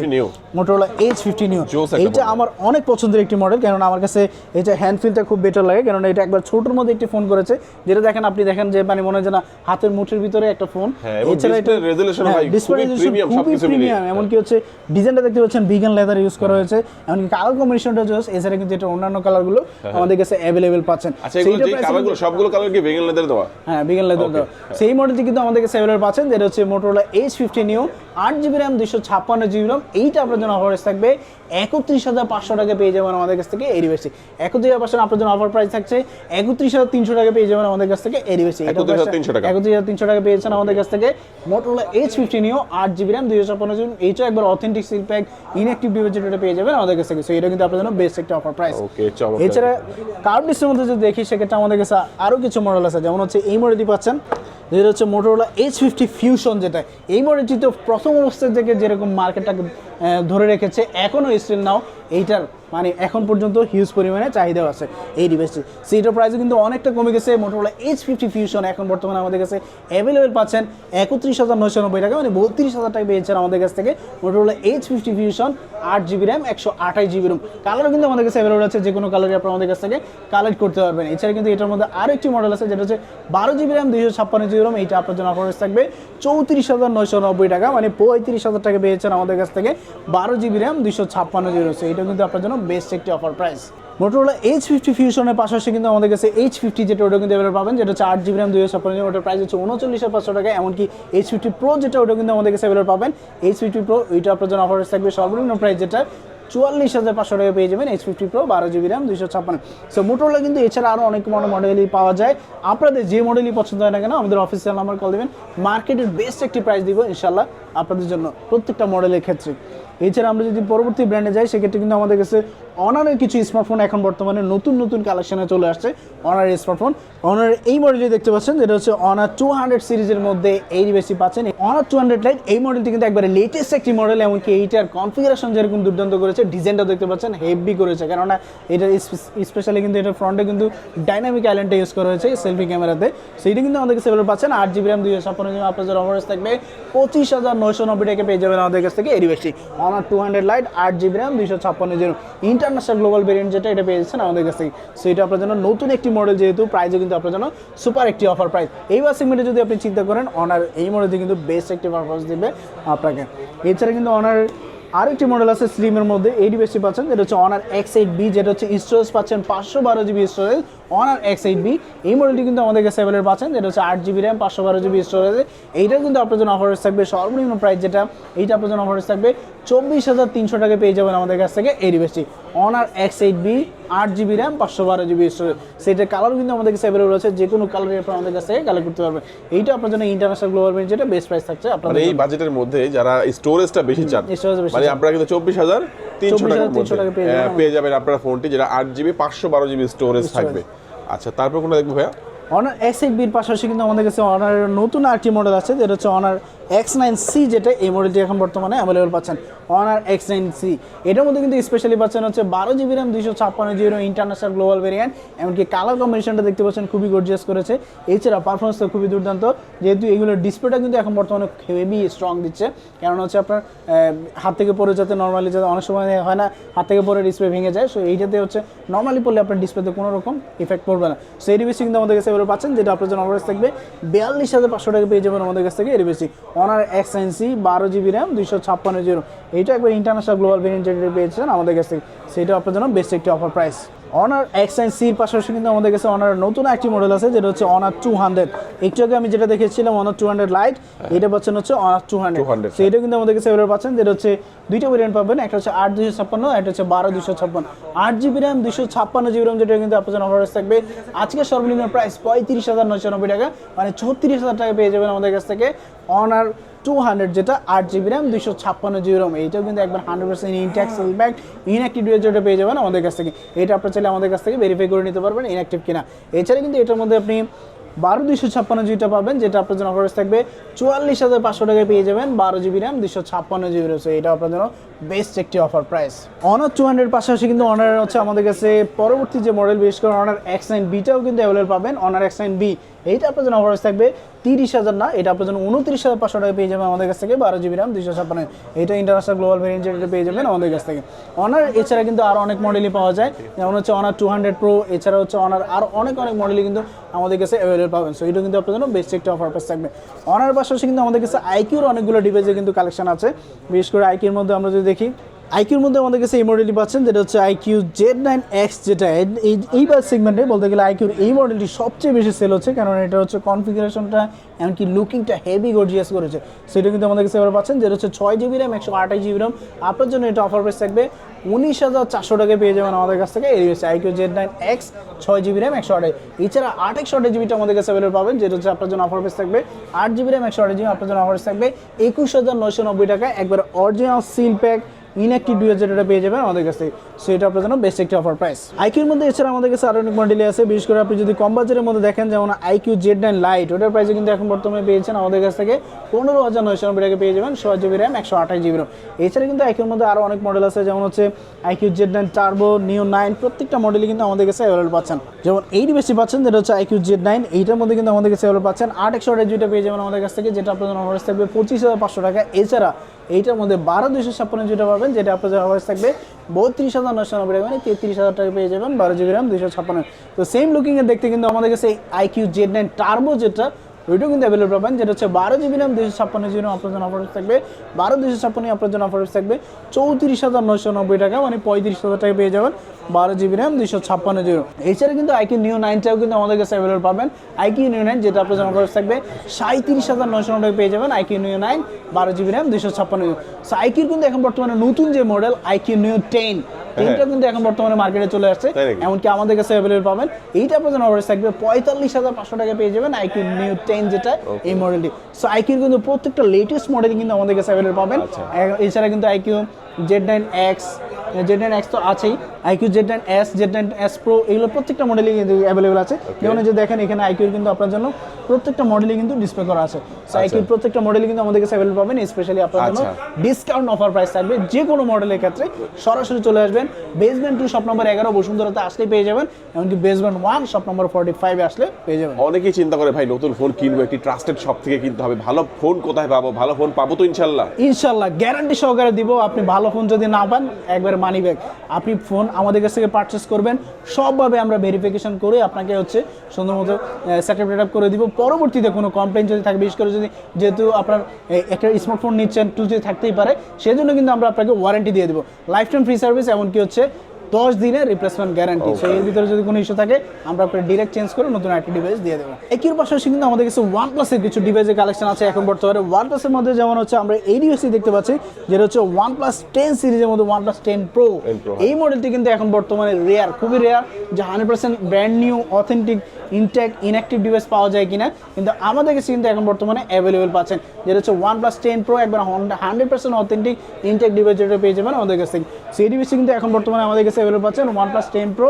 মোটরোলা H50 নিউ। এইটা আমার অনেক পছন্দের একটি মডেল, কারণ আমার কাছে এটা হ্যান্ড ফিলটা খুব বেটার লাগে, কারণ এটা একবার ছোটোর মধ্যে একটি ফোন করেছে, যেটা দেখেন আপনি দেখেন যে মানে মনে হয় যেন হাতের মুঠের ভিতরে একটা ফোন। এছাড়া এটা রেজোলিউশন খুবই প্রিমিয়াম, এমনকি হচ্ছে ডিজাইনটা দেখতে পাচ্ছেন ভিগান লেদার ইউজ করা হয়েছে, এমনকি কালার কম্বিনেশনটা জোস। এছাড়া কিন্তু এটা অন্যান্য কালারগুলো আমাদের কাছে অ্যাভেলেবেল পাচ্ছেন। আচ্ছা, এই কালারগুলো সবগুলো কালার কি ভিগান লেদার দেওয়া? হ্যাঁ, ভিগান লেদার দেওয়া। সেই মডেলটি কিন্তু আমাদের কাছে অ্যাভেলেবল পাচ্ছেন, যেটা হচ্ছে Motorola H50 new 8GB RAM 256GB ROM, এইটা আপনার জন্য অফার থাকবে 31,500 টাকা পেয়ে যাবেন আমাদের কাছ থেকে। এরই বেশি 31,500 আপনার জন্য অফার প্রাইস থাকছে 31,300 টাকা পেয়ে যাবেন আমাদের কাছ থেকে। এরই বেশি 31,300 টাকা পেয়েছেন আমাদের কাছ থেকে Motorola H50 new 8GB RAM 256GB, এইটা একবার authentic seal pack inactive device, যেটা পেয়ে যাবেন আমাদের কাছ থেকে। সো এটা কিন্তু আপনার জন্য বেস্ট একটা অফার প্রাইস। এছাড়া কার্ভ ডিসপ্লের মধ্যে যদি দেখি, সেক্ষেত্রে আমাদের কাছে আরও কিছু মডেল আছে, যেমন হচ্ছে এই মডেলটি পাচ্ছেন, যেটা হচ্ছে মোটরোলা H50 ফিউশন, যেটা এই মডেলটি তো প্রথম অবস্থা থেকে যেরকম মার্কেটটাকে ধরে রেখেছে, এখনও স্টিল নাও এইটার মানে এখন পর্যন্ত হিউজ পরিমাণে চাহিদা আছে এই ডিভাইসটি। সেইটার প্রাইসও কিন্তু অনেকটা কমে গেছে। মোটরোলা H50 ফিউশন এখন বর্তমানে আমাদের কাছে অ্যাভেলেবেল পাচ্ছেন 31,990 টাকা, মানে 32,000 টাকা পেয়েছেন আমাদের কাছ থেকে Motorola H50 fusion 8GB RAM 128GB ROM। কালারও কিন্তু আমাদের কাছে অ্যাভেলেবেল আছে, যে কোনো কালারই আপনারা আমাদের কাছ থেকে কালেক্ট করতে পারবেন। এছাড়া কিন্তু এটার মধ্যে আরও একটি মডেল আছে, যেটা হচ্ছে 12GB র্যাম 256GB ROM, এইটা আপনার জন্য অফার থাকবে 34,990 টাকা, মানে 35,000 টাকা পেয়েছেন আমাদের কাছ থেকে 12GB র্যাম 256GB ROM। এটা কিন্তু আপনার জন্য বেস্ট একটি অফার প্রাইস। মোটরোলা H50 ফিউশনের পাশাপাশি কিন্তু আমাদের কাছে H50, যেটা ওটা কিন্তু এবার পাবেন, যেটা হচ্ছে 8GB র্যাম 256GB, ওটার প্রাইস হচ্ছে 39,500 টাকা। এমনকি H50 Pro, যেটা ওটা কিন্তু আমাদের কাছে এবার পাবেন H50 Pro, ওইটা আপনার জন্য অফার থাকবে সর্বনিম্ন প্রাইস যেটা 44,500 টাকা পেয়ে যাবেন H50 Pro 12GB RAM 256। So Motorola কিন্তু এছাড়া আরও অনেক মডেলই পাওয়া যায়। আপনাদের যে মডেলই পছন্দ হয় না কেন, আমাদের অফিসিয়াল নাম্বার কল দেবেন, মার্কেটের বেস্ট একটি প্রাইস দিব ইনশাল্লাহ আপনাদের জন্য প্রত্যেকটা মডেলের ক্ষেত্রে। এছাড়া আমরা যদি পরবর্তী ব্র্যান্ডে যাই, সেক্ষেত্রে কিন্তু আমাদের কাছে অনারের কিছু স্মার্টফোন এখন বর্তমানে নতুন কালেকশনে চলে আসছে। অনারের স্মার্টফোন, অনারের এই মডেলটি দেখতে পাচ্ছেন, যেটা হচ্ছে অনার 200 সিরিজের মধ্যে এই বেশি পাচ্ছেন। অনার 200 লাইট এই মডেলটি কিন্তু একবারে লেটেস্ট একটি মডেল, এমনকি এইটার কনফিগারেশন যেরকম দুর্দান্ত করেছে, ডিজাইনটা দেখতে পাচ্ছেন হেভি করেছে, কেননা এটা স্পেশালি কিন্তু এটার ফ্রন্টে কিন্তু ডাইনামিক আইল্যান্ডটা ইউজ করা হয়েছে সেলফি ক্যামেরাতে। সেইটা কিন্তু আমাদের কাছে পাচ্ছেন 8GB র্যাম 256GB, আপনাদের অফার থাকবে 25,990 টাকা পেয়ে যাবেন আমাদের কাছ থেকে। এরই বেশি honour 200 light 8GB RAM 256GB international global variant, যেটা এটা পেয়ে যাচ্ছেন আমাদের কাছ থেকে। সো এটা আপনার জন্য নতুন একটি মডেল, যেহেতু প্রাইসও কিন্তু আপনার জন্য সুপার একটি অফার প্রাইস। এইবার সেগমেন্টে যদি আপনি চিন্তা করেন, অনার এই মডেলটি কিন্তু বেস্ট একটি পারফরমেন্স দিবে আপনাকে। এছাড়া কিন্তু অনার আরেকটি মডেল আছে স্লিমের মধ্যে, এই ডিভাইসটি পাচ্ছেন, যেটা হচ্ছে অনার X8B, যেটা হচ্ছে স্টোরেজ পাচ্ছেন 512GB স্টোরেজ। অনার X8B এই মডেলটি কিন্তু আমাদের কাছে অ্যাভেলেবল পাচ্ছেন, যেটা হচ্ছে 8GB র্যাম 512GB স্টোরেজে। এইটার কিন্তু আপনার জন্য অফার থাকবে সর্বনিম্ন প্রাইস যেটা, এইটা আপনার জন্য অফার থাকবে 24,300 টাকা পেয়ে যাবেন আমাদের কাছ থেকে। এই ডিভাইসটি honour X8B 8GB RAM 512GB storage. সেটার কালার কিন্তু আমাদের কাছে অ্যাভেলেবল আছে, যে কোনো কালারই আপনারা আমাদের কাছ থেকে কালেক্ট করতে পারবেন। এইটা আপনার জন্য ইন্টারন্যাশনাল গ্লোবাল ভেরিয়েন্ট, যেটা বেস্ট প্রাইস থাকছে আপনাদের এই বাজেটের মধ্যে। যারা স্টোরেজটা বেশি চান, মানে আপনারা কিন্তু 24,300 টাকা পেয়ে যাবেন আপনার ফোনটি, যেটা 8GB 512GB স্টোরেজ থাকবে। আচ্ছা, তারপর কোনটা দেখবো ভাইয়া? অনার X8B এর পাশাপাশি কিন্তু আমাদের কাছে অনার নতুন আরেকটি মডেল আছে, যেটা হচ্ছে অনার X9C যেটা এই মডেলটি এখন বর্তমানে অ্যাভেলেবল পাচ্ছেন Honor X9C। এটার মধ্যে কিন্তু স্পেশালি পাচ্ছেন হচ্ছে 12GB RAM 256GB international global variant, এমনকি কালার কম্বিনেশনটা দেখতে পাচ্ছেন খুবই গর্জিয়াস করেছে। এছাড়া পারফরমেন্স তো খুবই দুর্দান্ত, যেহেতু এগুলোর ডিসপ্লেটা কিন্তু এখন বর্তমানে হেভি স্ট্রং দিচ্ছে, কারণ হচ্ছে আপনার হাত থেকে পড়ে যাতে নর্মালি যাতে অনেক সময় হয় না হাত থেকে পরে ডিসপ্লে ভেঙে যায়, সো এইটাতে হচ্ছে নর্মালি পড়লে আপনার ডিসপ্লেতে কোনো রকম ইফেক্ট পড়বে না। সো এই ডিভাইসটি কিন্তু আমাদের কাছে এবারে পাচ্ছেন, যেটা আপনার জন্য অফারেজ থাকবে 42,500 টাকা পেয়ে যাবেন আমাদের কাছ থেকে এই ডিভাইসটি Honor X9C 12GB RAM 256GB। এইটা একবার ইন্টারন্যাশনাল গ্লোবাল ভেরিয়েন্ট যেটা পেয়েছেন আমাদের কাছ থেকে, সেটা আপনার জন্য বেস্ট একটি অফার প্রাইস। Honor X9C এর পাশাপাশি কিন্তু আমাদের কাছে Honor নতুন একটি মডেল আছে, যেটা হচ্ছে Honor 200। একটু আগে আমি যেটা দেখেছিলাম Honor 200 Lite, এটা পাচ্ছেন হচ্ছে Honor 200। সো এটা কিন্তু আমাদের কাছে এবারে পাচ্ছেন, যেটা হচ্ছে দুইটা ভেরিয়েন্ট পাবেন, একটা হচ্ছে 8/256, একটা হচ্ছে 12/256। 8GB RAM 256GB RAM যেটা কিন্তু আপনার জন্য অফার থাকবে আজকে সর্বনিম্ন প্রাইস 35,990 টাকা, মানে 36,000 টাকা পেয়ে যাবেন আমাদের কাছ থেকে Honor 200, যেটা 8GB RAM 256GB RAM। এইটাও কিন্তু একবার 100% ইনট্যাক্ট সিলব্যাক ইনঅ্যাক্টিভ যেটা পেয়ে যাবেন আমাদের কাছ থেকে। এটা আপনার চাইলে আমাদের কাছ থেকে ভেরিফাই করে নিতে পারবেন ইনঅ্যাক্টিভ কিনা। এছাড়া কিন্তু এটার মধ্যে আপনি 12/256GB পাবেন, যেটা আপনার জন্য অফার থাকবে 44,500 টাকায় পেয়ে যাবেন 12GB RAM 256GB RAM। এটা আপনার জন্য বেস্ট একটি অফার প্রাইস। Honor 200 পাশাপাশি কিন্তু Honor হচ্ছে আমাদের কাছে পরবর্তী যে মডেল, বিশেষ করে Honor X9B-টাও কিন্তু অ্যাভেলেবল পাবেন। Honor X9B এইটা আপনার জন্য অফার থাকবে 30,000 না, এটা আপনার জন্য 29,500 টাকা পেয়ে যাবেন আমাদের কাছ থেকে 12GB RAM 256। এটা ইন্টারন্যাশনাল গ্লোবাল ভেরিয়েন্ট যেটা পেয়ে যাবেন আমাদের কাছ থেকে। Honor এছাড়া কিন্তু আরও অনেক মডেলই পাওয়া যায়, যেমন হচ্ছে Honor 200 Pro, এছাড়া হচ্ছে Honor আরও অনেক মডেলই কিন্তু আমাদের কাছে অ্যাভেলেবল পাবেন। সো এটা কিন্তু আপনার জন্য বেস্ট একটা অফার প্রাইস থাকবে। Honor পাশাপাশি কিন্তু আমাদের কাছে IQ-র অনেকগুলো ডিভাইসের কিন্তু কালেকশন আছে। বিশেষ করে IQ-র মধ্যে আমরা যদি দেখি, IQ-র মধ্যে আমাদের কাছে এই মডেলটি পাচ্ছেন, যেটা হচ্ছে IQ Z9X, যেটা এইবার সেগমেন্টে বলতে গেলে IQ-র এই মডেলটি সবচেয়ে বেশি সেল হচ্ছে, কারণ এটা হচ্ছে কনফিগারেশনটা এমনকি লুকিংটা হেভি গর্জিয়াস করেছে। সেটা কিন্তু আমাদের কাছে এবার পাচ্ছেন, যেটা হচ্ছে 6GB RAM 128GB RAM। আপনার জন্য এটা অফার প্রাইস থাকবে 19,400 টাকায় পেয়ে যাবেন আমাদের কাছ থেকে। এই হচ্ছে IQ Z9X 6GB RAM 128। এছাড়া 8/128GBটা আমাদের কাছে অ্যাভেলেবল পাবেন, যেটা হচ্ছে আপনার জন্য অফার প্রাইস থাকবে 8GB RAM 128GB। আপনার জন্য অফার প্রাইস থাকবে 21,990 টাকা, একবার original seal pack inactive device যেটা পেয়ে যাবেন আমাদের কাছ থেকে। সো এটা আপনার জন্য বেস্ট একটি অফার প্রাইস। IQ-র মধ্যে এছাড়া আমাদের কাছে আরও অনেক মডেলই আছে, বিশেষ করে আপনি যদি কম বাজেটের মধ্যে দেখেন, যেমন IQ Z9 Lite, ওটার প্রাইসে কিন্তু এখন বর্তমানে পেয়েছেন আমাদের কাছ থেকে 15,990 টাকা পেয়ে যাবেন 6GB RAM 128GB RAM। এছাড়া কিন্তু IQ-র মধ্যে আরও অনেক মডেল আছে, যেমন হচ্ছে IQ Z9 Turbo, Neo 9, প্রত্যেকটা মডেলই কিন্তু আমাদের কাছে অ্যাভেলেবল পাচ্ছেন। যেমন এই ডিভাইসটি পাচ্ছেন, যেটা হচ্ছে IQ Z9, এইটার মধ্যে কিন্তু আমাদের কাছে অ্যাভেলেবল পাচ্ছেন 8/128GBটা পেয়ে যাবেন আমাদের কাছ থেকে, যেটা আপনার জন্য অফার থাকবে 25,500 টাকা। এছাড়া এইটার মধ্যে 12/256 পাবেন, যেটা আপনাদের অফার থাকবে 32,990 টাকা, মানে 33,000 টাকা পেয়ে যাবেন 12GB RAM 256। তো সেম লুকিংয়ে দেখতে কিন্তু আমাদের কাছে IQ Z9 Turbo যেটা, ওইটাও কিন্তু অ্যাভেলেবল পাবেন, যেটা হচ্ছে 12GB RAM 256GB RAM। আপনার জন্য অফার থাকবে 12/256, আপনার জন্য অফার থাকবে 34,990 টাকা, মানে 35,000 টাকা পেয়ে যাবেন 12GB RAM 256GB RAM। এছাড়া কিন্তু IQ Neo 9টাও কিন্তু আমাদের কাছে অ্যাভেলেবল পাবেন। IQ Neo 9 যেটা আপনার জন্য অফার থাকবে 37,990 টাকা পেয়ে যাবেন IQ Neo 9 12GB RAM 256GB। So IQ-র কিন্তু এখন বর্তমানে নতুন যে মডেল IQ Neo 10, এইটা কিন্তু এখন বর্তমানে মার্কেটে চলে আসছে, এমনকি আমাদের কাছে অ্যাভেলেবল পাবেন। এইটা আপনার জন্য অফার থাকবে 45,500 টাকা পেয়ে যাবেন IQ Neo 10, যেটা এই মডেলটি। সো IQ-র কিন্তু প্রত্যেকটা লেটেস্ট মডেল কিন্তু আমাদের কাছে অ্যাভেলেবল পাবেন। এছাড়া কিন্তু IQ Z9X তো আছেই, IQ Z9S, Z9S Pro, এগুলো প্রত্যেকটা মডেলই কিন্তু অ্যাভেলেবল আছে। যেমন যে দেখেন এখানে IQ-র কিন্তু আপনার জন্য প্রত্যেকটা মডেলই কিন্তু ডিসপ্লে করা আছে। সো IQ-র প্রত্যেকটা মডেলই কিন্তু আমাদের কাছে অ্যাভেলেবল পাবেন। স্পেশালি আপনার জন্য ডিসকাউন্ট অফার প্রাইস থাকবে, যে কোনো মডেলের ক্ষেত্রে সরাসরি চলে আসবেন বেসমেন্ট 2 শপ নম্বর 11 বসুন্ধরাতে আসলেই পেয়ে যাবেন, এমনকি বেসমেন্ট 1 শপ নম্বর 45 আসলে পেয়ে যাবেন। অনেকেই চিন্তা করে ভাই নতুন ফোন কিনবো, একটি ট্রাস্টেড শপ থেকে কিনতে হবে, ভালো ফোন কোথায় পাবো? ভালো ফোন পাবো তো ইনশাল্লাহ? ইনশাল্লাহ গ্যারান্টি সহকারে দিব। আপনি ভালো ফোন যদি না পান, একবার মানি ব্যাক। আপনি ফোন আমাদের কাছ থেকে পারচেস করবেন, সবভাবে আমরা ভেরিফিকেশন করে আপনাকে হচ্ছে সুন্দর মতো সেটআপ করে দিব। পরবর্তীতে কোনো কমপ্লেন যদি থাকে, বিশেষ করে যদি যেহেতু আপনার একটা স্মার্টফোন নিচ্ছেন, যদি থাকতেই পারে, সেজন্য কিন্তু আমরা আপনাকে ওয়ারেন্টি দিয়ে দেবো, লাইফ টাইম ফ্রি সার্ভিস, এমনকি হচ্ছে 10 দিনের রিপ্লেসমেন্ট গ্যারান্টি। সো এর ভিতরে যদি কোনো ইস্যু থাকে, আমরা আপনাকে ডিরেক্ট চেঞ্জ করে নতুন একটা ডিভাইস দিয়ে দেবো। একই পাশাপাশি কিন্তু আমাদের কাছে OnePlus-এর কিছু ডিভাইসের কালেকশন আছে এখন বর্তমানে। OnePlus-এর মধ্যে যেমন হচ্ছে আমরা এই ডিভাইসটি দেখতে পাচ্ছি, যেটা হচ্ছে OnePlus 10 সিরিজের মধ্যে OnePlus 10 Pro। এই মডেলটি কিন্তু এখন বর্তমানে রেয়ার, খুবই রেয়ার, যে 100% brand new authentic intact inactive device পাওয়া যায় কিনা, কিন্তু আমাদের কাছে কিন্তু এখন বর্তমানে অ্যাভেলেবল পাচ্ছেন, যেটা হচ্ছে OnePlus 10 Pro, একবার 100% অথেন্টিক ইনট্যাক্ট ডিভাইস যেটা পেয়ে যাবেন আমাদের কাছ থেকে। সেই ডিভাইসটি কিন্তু এখন বর্তমানে আমাদের কাছে অ্যাভেলেবল পাচ্ছেন OnePlus 10 Pro।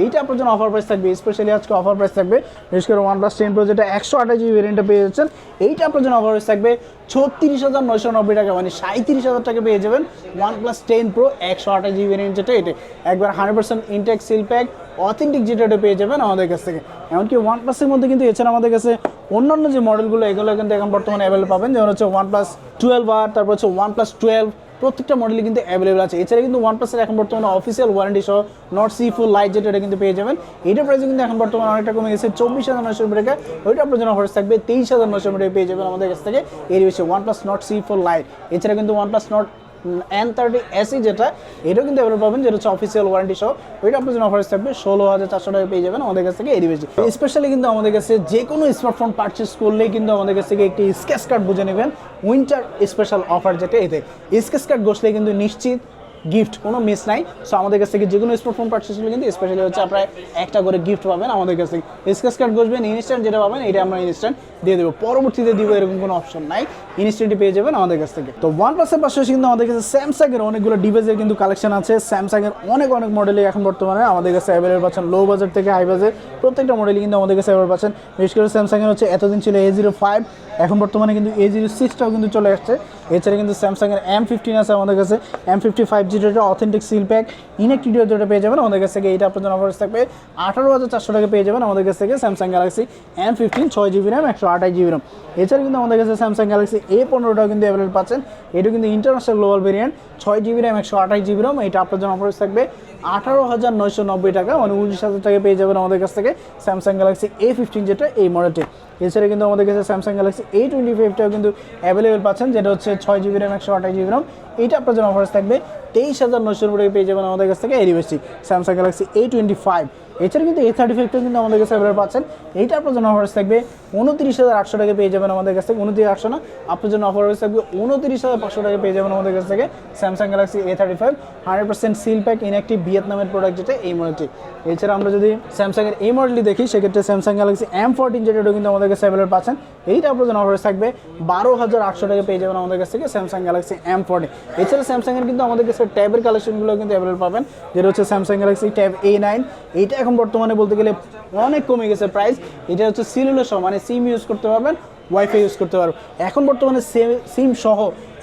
এইটা আপনার জন্য অফার প্রাইস থাকবে, স্পেশালি আজকে অফার প্রাইস থাকবে, বিশেষ করে OnePlus 10 Pro যেটা 128GB ভেরিয়েন্টটা পেয়ে যাচ্ছেন, এইটা আপনার জন্য অফার প্রাইস থাকবে 36,990 টাকা, মানে 37,000 টাকা পেয়ে যাবেন OnePlus 10 Pro 128GB ভেরিয়েন্ট, যেটা এটা একবার 100% ইনটেক সিল প্যাক অথেন্টিক, যেটা এটা পেয়ে যাবেন আমাদের কাছ থেকে। এমনকি OnePlus-এর মধ্যে কিন্তু এছাড়া আমাদের কাছে অন্যান্য যে মডেলগুলো এগুলো কিন্তু এখন বর্তমানে অ্যাভেলেবল পাবেন, যেমন হচ্ছে OnePlus 12R, তারপর হচ্ছে OnePlus 12, প্রত্যেকটা মডেলই কিন্তু অ্যাভেলেবল আছে। এছাড়া কিন্তু OnePlus-এর এখন বর্তমানে অফিসিয়াল ওয়ারেন্টি সহ নট সি ফুল লাইট, যেটা এটা কিন্তু পেয়ে যাবেন। এইটার প্রাইস কিন্তু এখন বর্তমানে অনেকটা কমে গেছে, 24,990 টাকা। ওইটা আপনার জন্য অফার থাকবে 23,990 টাকা পেয়ে যাবেন আমাদের কাছ থেকে। এর বেশি OnePlus নট সি ফুল লাইট, এছাড়া কিন্তু OnePlus নট N30 SE, যেটা এটাও কিন্তু অ্যাভেলেবল পাবেন, যেটা হচ্ছে অফিসিয়াল ওয়ারেন্টি সহ। ওইটা আপনার জন্য অফার থাকবে 16,400 টাকা পেয়ে যাবেন আমাদের কাছ থেকে। এর বেশি স্পেশালি কিন্তু আমাদের কাছে যে কোনো স্মার্টফোন পারচেস করলেই কিন্তু আমাদের কাছ থেকে একটি স্কেচ কার্ড বুঝে নেবেন, উইন্টার স্পেশাল অফার, যেটা এতে স্কেচ কার্ড বসলে কিন্তু নিশ্চিত গিফট, কোনো মিস নাই। সো আমাদের কাছ থেকে যে কোনো স্মার্টফোন পারচেস করলে কিন্তু স্পেশালি হচ্ছে আপনারা একটা করে গিফট পাবেন আমাদের কাছ থেকে। স্কেচ কার্ড বসবেন, ইনস্ট্যান্ট যেটা পাবেন এটা আমরা ইনস্ট্যান্ট দিয়ে দেবো, পরবর্তীতে দিব এরকম কোনো অপশন নাই, ইনস্ট্যান্টই পেয়ে যাবেন আমাদের কাছ থেকে। তো OnePlus-এর পাশাপাশি কিন্তু আমাদের কাছে স্যামসাংয়ের অনেকগুলো ডিভাইসের কিন্তু কালেকশন আছে। স্যামসাংয়ের অনেক মডেলই এখন বর্তমানে আমাদের কাছে অ্যাভেলেবল পাচ্ছেন, লো বাজেট থেকে হাই বাজেট প্রত্যেকটা মডেলই কিন্তু আমাদের কাছে অ্যাভেলেবল পাচ্ছেন। বিশেষ করে স্যামসাংয়ের হচ্ছে এতদিন ছিল A05, এখন বর্তমানে কিন্তু A06টাও কিন্তু চলে আসছে। এছাড়া কিন্তু স্যামসাংয়ের M15 আছে আমাদের কাছে, M55 যেটা অথেন্টিক সিল প্যাক ইনএক্টিভ, যেটা পেয়ে যাবেন আমাদের কাছ থেকে। এটা আপনার জন্য অফার থাকবে 18,400 টাকা পেয়ে যাবেন আমাদের কাছ থেকে Samsung Galaxy M15 6GB RAM 128GB RAM। এছাড়া কিন্তু আমাদের কাছে স্যামসাং গ্যালাক্সি A15টাও কিন্তু অ্যাভেলেবল পাচ্ছেন, এটা কিন্তু international global variant 6GB RAM 128GB RAM। এটা আপনার জন্য অফার থাকবে 18,990 টাকা, মানে 19,000 টাকা পেয়ে যাবেন আমাদের কাছ থেকে স্যামসাং গ্যালাক্সি A15, যেটা এই মডেলটি। এছাড়া কিন্তু আমাদের কাছে স্যামসাং গ্যালাক্সি A25টাও কিন্তু অ্যাভেলেবল পাচ্ছেন, যেটা হচ্ছে 6GB RAM 128GB RAM। এইটা আপনার জন্য অফার থাকবে 23,990 টাকা পেয়ে যাবেন আমাদের কাছ থেকে। এরই বেশি স্যামসাং গ্যালাক্সি A25। এছাড়া কিন্তু A35টাও কিন্তু আমাদের কাছে অ্যাভেলেবল পাচ্ছেন, এইটা আপনার জন্য অফার থাকবে 29,800 টাকা পেয়ে যাবেন আমাদের কাছ থেকে। 29,800 না, আপনার জন্য অফার থাকবে 29,500 টাকা পেয়ে যাবেন আমাদের কাছ থেকে Samsung Galaxy A35 100% seal pack inactive ভিয়েতনামের প্রোডাক্ট, যেটা এই মডেলটি। এছাড়া আমরা যদি স্যামসাংয়ের এই মডেলটি দেখি, সেক্ষেত্রে স্যামসাং গ্যালাক্সি M14, যেটা কিন্তু আমাদের কাছে অ্যাভেলেবল পাচ্ছেন, এইটা আপনার জন্য অফার থাকবে 12,800 টাকা পেয়ে যাবেন আমাদের কাছ থেকে স্যামসাং গ্যালাক্সি M14। এছাড়া স্যামসাংয়ের কিন্তু আমাদের কাছে ট্যাবের কালেকশনগুলো কিন্তু অ্যাভেলেবল পাবেন, যেটা হচ্ছে স্যামসাং গ্যালাক্সি ট্যাব A9। এইটা এখন বর্তমানে বলতে গেলে অনেক কমে গেছে প্রাইস। এটা হচ্ছে সেলুলার সহ, মানে সিম ইউজ করতে পারবেন, ওয়াইফাই ইউজ করতে পারবেন। এখন বর্তমানে সিম সহ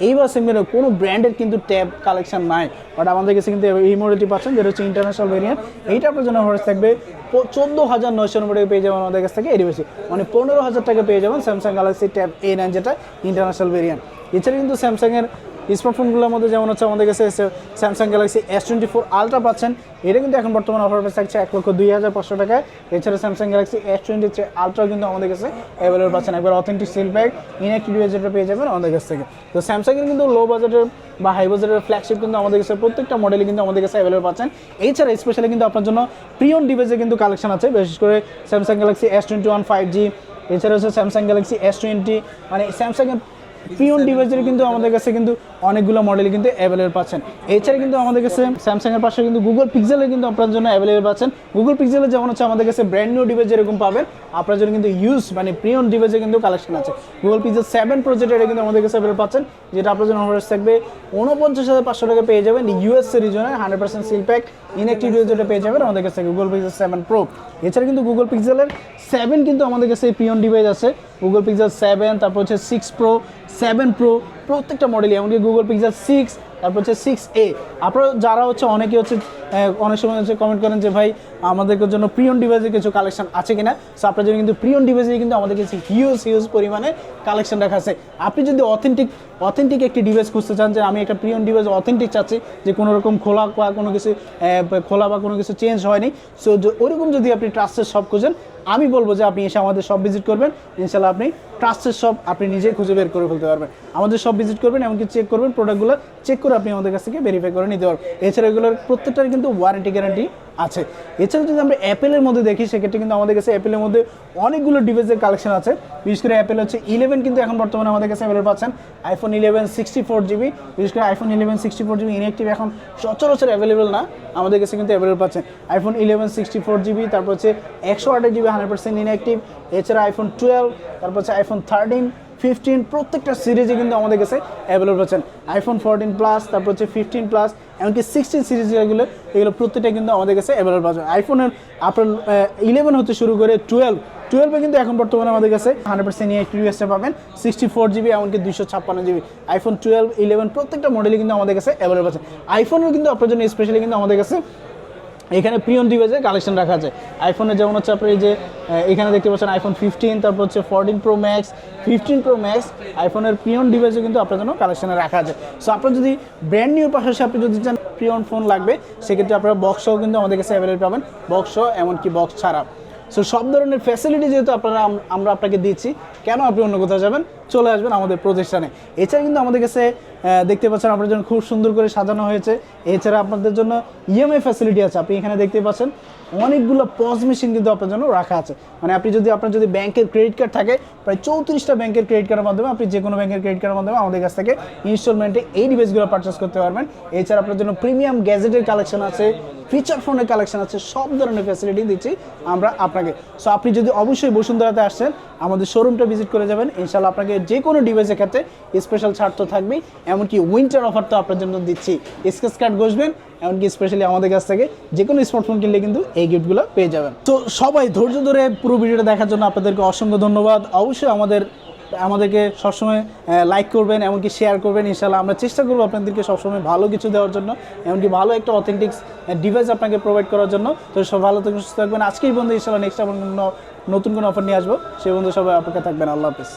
এইবার সিমের কোনো ব্র্যান্ডের কিন্তু ট্যাব কালেকশন নাই, বাট আমাদের কাছে কিন্তু এই মডেলটি পাচ্ছেন, যেটা হচ্ছে ইন্টারন্যাশনাল ভেরিয়েন্ট। এইটা আপনার জন্য খরচ থাকবে 14,990 টাকা পেয়ে যাবেন আমাদের কাছ থেকে। এর বেশি মানে 15,000 টাকা পেয়ে যাবেন স্যামসাং গ্যালাক্সি ট্যাব A9, যেটা ইন্টারন্যাশনাল ভেরিয়েন্ট। এছাড়া কিন্তু স্যামসাংয়ের স্মার্টফোনগুলোর মধ্যে যেমন হচ্ছে আমাদের কাছে স্যামসাং গ্যালাক্সি S24 আলট্রা পাচ্ছেন, এটা কিন্তু এখন বর্তমানে অফার প্রাইস থাকছে 1,02,500 টাকায়। এছাড়া স্যামসাং গ্যালাক্সি S23 আলট্রা কিন্তু আমাদের কাছে অ্যাভেলেবল পাচ্ছেন, একবার অথেন্টিক সিল প্যাক ইনঅ্যাক্টিভ, যেটা পেয়ে যাবেন আমাদের কাছ থেকে। তো স্যামসাংয়ের কিন্তু লো বাজেটের বা হাই বাজেটের ফ্ল্যাগশিপ কিন্তু আমাদের কাছে প্রত্যেকটা মডেলই কিন্তু আমাদের কাছে অ্যাভেলেবল পাচ্ছেন। এছাড়া স্পেশালি কিন্তু আপনার জন্য প্রিয়ন ডিভাইসের কিন্তু কালেকশন আছে, বিশেষ করে স্যামসাং গ্যালাক্সি S21 5G, এছাড়া হচ্ছে স্যামসাং গ্যালাক্সি S20, মানে স্যামসাংয়ের প্রিয়ন ডিভাইসের কিন্তু আমাদের কাছে কিন্তু অনেকগুলো মডেল কিন্তু অ্যাভেলেবল পাচ্ছেন। এছাড়া কিন্তু আমাদের কাছে স্যামসাংয়ের পাশে কিন্তু গুগল পিক্সেলের কিন্তু আপনার জন্য অ্যাভেলেবল পাচ্ছেন। গুগল পিক্সেলের যেমন হচ্ছে আমাদের কাছে ব্র্যান্ড নিউ ডিভাইস যেরকম পাবেন, আপনার জন্য কিন্তু ইউজ মানে প্রিয়ন ডিভাইসের কিন্তু কালেকশন আছে। গুগল পিক্সেল 7 Pro, যেটা কিন্তু আমাদের কাছে অ্যাভেলেবল পাচ্ছেন, যেটা আপনার জন্য খরচ থাকবে 49,500 টাকা পেয়ে যাবেন US রিজনের 100% সিল প্যাক ইনঅ্যাক্টিভ, যেটা পেয়ে যাবেন আমাদের কাছে গুগল পিক্সেল 7 Pro। এছাড়া কিন্তু গুগল পিক্সেলের 7 কিন্তু আমাদের কাছে প্রিয়ন ডিভাইস আছে, গুগল পিক্সেল 7, তারপর হচ্ছে 6 Pro, 7 Pro, প্রত্যেকটা মডেলই, এমনকি গুগল পিক্সেল 6, তারপর হচ্ছে 6A। আপনারা যারা হচ্ছে অনেকে হচ্ছে অনেক সময় হচ্ছে কমেন্ট করেন যে ভাই আমাদের জন্য প্রিয়ন ডিভাইসের কিছু কালেকশন আছে কিনা। সো আপনার জন্য কিন্তু প্রিয়ন ডিভাইসের কিন্তু আমাদের কাছে হিউজ পরিমাণে কালেকশন রাখা আছে। আপনি যদি অথেন্টিক একটি ডিভাইস খুঁজতে চান, যে আমি একটা প্রিয়ন ডিভাইস অথেন্টিক চাচ্ছি, যে কোনো রকম খোলা বা কোনো কিছু চেঞ্জ হয়নি, সো ওরকম যদি আপনি ট্রাস্টেড শপ খুঁজেন, আমি বলবো যে আপনি এসে আমাদের শপ ভিজিট করবেন, ইনশাল্লাহ আপনি ট্রাস্টেড শপ আপনি নিজেই খুঁজে বের করে ফেলতে পারবেন। আমাদের শপ ভিজিট করবেন, এমনকি চেক করবেন, প্রোডাক্টগুলো চেক করে আপনি আমাদের কাছ থেকে ভেরিফাই করে নিতে পারবেন। এছাড়া এগুলোর প্রত্যেকটার কিন্তু ওয়ারেন্টি গ্যারান্টি আছে। এছাড়া যদি আমরা অ্যাপেলের মধ্যে দেখি, সেক্ষেত্রে কিন্তু আমাদের কাছে অ্যাপেলের মধ্যে অনেকগুলো ডিভাইসের কালেকশন আছে। বিশেষ করে অ্যাপেল হচ্ছে 11 কিন্তু এখন বর্তমানে আমাদের কাছে অ্যাভেলেবল পাচ্ছেন, iPhone 11 64GB, বিশেষ করে iPhone 11 64GB ইনঅ্যাক্টিভ এখন সচরাচর অ্যাভেলেবল না, আমাদের কাছে কিন্তু অ্যাভেলেবল পাচ্ছেন। iPhone 11 64GB, তারপর হচ্ছে 128GB 100% ইনঅ্যাক্টিভ। এছাড়া iPhone 12, তারপর হচ্ছে iPhone 13, 15 প্রত্যেকটা সিরিজে কিন্তু আমাদের কাছে অ্যাভেলেবল পাচ্ছেন। আইফোন 14 প্লাস, তারপর হচ্ছে 15 প্লাস, এমনকি 16 সিরিজ এগুলো প্রত্যেকটা কিন্তু আমাদের কাছে অ্যাভেলেবল পাচ্ছেন। আইফোনের আপনার 11 হতে শুরু করে 12 কিন্তু এখন বর্তমানে আমাদের কাছে 100% ইউএসএ পাবেন, 64 জিবি এমনকি 256 জিবি। আইফোন 12, 11 প্রত্যেকটা মডেলই কিন্তু আমাদের কাছে অ্যাভেলেবল আছে। আইফোনের কিন্তু আপনার জন্য স্পেশালি কিন্তু আমাদের কাছে এখানে প্রিয়ন ডিভাইসের কালেকশন রাখা আছে। আইফোনে যেমন হচ্ছে আপনার এই যে এখানে দেখতে পাচ্ছেন আইফোন 15, তারপর হচ্ছে 14 প্রো ম্যাক্স, 15 প্রো ম্যাক্স, আইফোনের প্রিয়ন ডিভাইসও কিন্তু আপনার জন্য কালেকশনে রাখা আছে। সো আপনার যদি ব্র্যান্ড নিউর পাশাপাশি আপনি যদি চান প্রিয়ন ফোন লাগবে, সেক্ষেত্রে আপনারা বক্সও কিন্তু আমাদের কাছে অ্যাভেলেবল পাবেন, বক্সও এমনকি বক্স ছাড়া। সো সব ধরনের ফ্যাসিলিটি যেহেতু আমরা আপনাকে দিচ্ছি, কেন আপনি অন্য কোথাও যাবেন? চলে আসবেন আমাদের প্রতিষ্ঠানে। এছাড়া কিন্তু আমাদের কাছে দেখতে পাচ্ছেন আপনার জন্য খুব সুন্দর করে সাজানো হয়েছে। এছাড়া আপনাদের জন্য ইএমআই ফ্যাসিলিটি আছে। আপনি এখানে দেখতে পাচ্ছেন অনেকগুলো পজ মেশিন কিন্তু আপনার জন্য রাখা আছে। মানে আপনার যদি ব্যাংকের ক্রেডিট কার্ড থাকে, প্রায় 34টা ব্যাংকের ক্রেডিট কার্ডের মাধ্যমে আপনি যে কোনো ব্যাংকের ক্রেডিট কার্ডের মাধ্যমে আমাদের কাছ থেকে ইনস্টলমেন্টে এই ডিভাইসগুলো পারচেস করতে পারবেন। এছাড়া আপনার জন্য প্রিমিয়াম গ্যাজেটের কালেকশন আছে, ফিচার ফোনের কালেকশন আছে, সব ধরনের ফ্যাসিলিটি দিচ্ছি আমরা আপনাকে। সো আপনি যদি অবশ্যই বসুন্ধরাতে আসছেন, আমাদের শোরুমটা ভিজিট করে যাবেন, ইনশাল্লাহ আপনাকে যে কোনো ডিভাইসের ক্ষেত্রে স্পেশাল ছাড় তো থাকবেই, এমনকি উইন্টার অফার তো আপনার জন্য দিচ্ছি। স্ক্র্যাচ কার্ড বসবেন, এমনকি স্পেশালি আমাদের কাছ থেকে যে কোনো স্মার্টফোন কিনলে কিন্তু এই গিফটগুলো পেয়ে যাবেন। তো সবাই ধৈর্য ধরে পুরো ভিডিওটা দেখার জন্য আপনাদেরকে অসংখ্য ধন্যবাদ। অবশ্যই আমাদেরকে সবসময় লাইক করবেন, এমনকি শেয়ার করবেন। ইনশাল্লাহ আমরা চেষ্টা করবো আপনাদেরকে সবসময় ভালো কিছু দেওয়ার জন্য, এমনকি ভালো একটা অথেন্টিক ডিভাইস আপনাকে প্রোভাইড করার জন্য। তো সব ভালো থাকবেন, সুস্থ থাকবেন। আজকেই বন্ধু, ইনশাল্লাহ নেক্সট আবার নতুন কোনো অফার নিয়ে আসবো। সেই বন্ধু সবাই অপেক্ষা থাকবেন। আল্লাহ হাফেজ।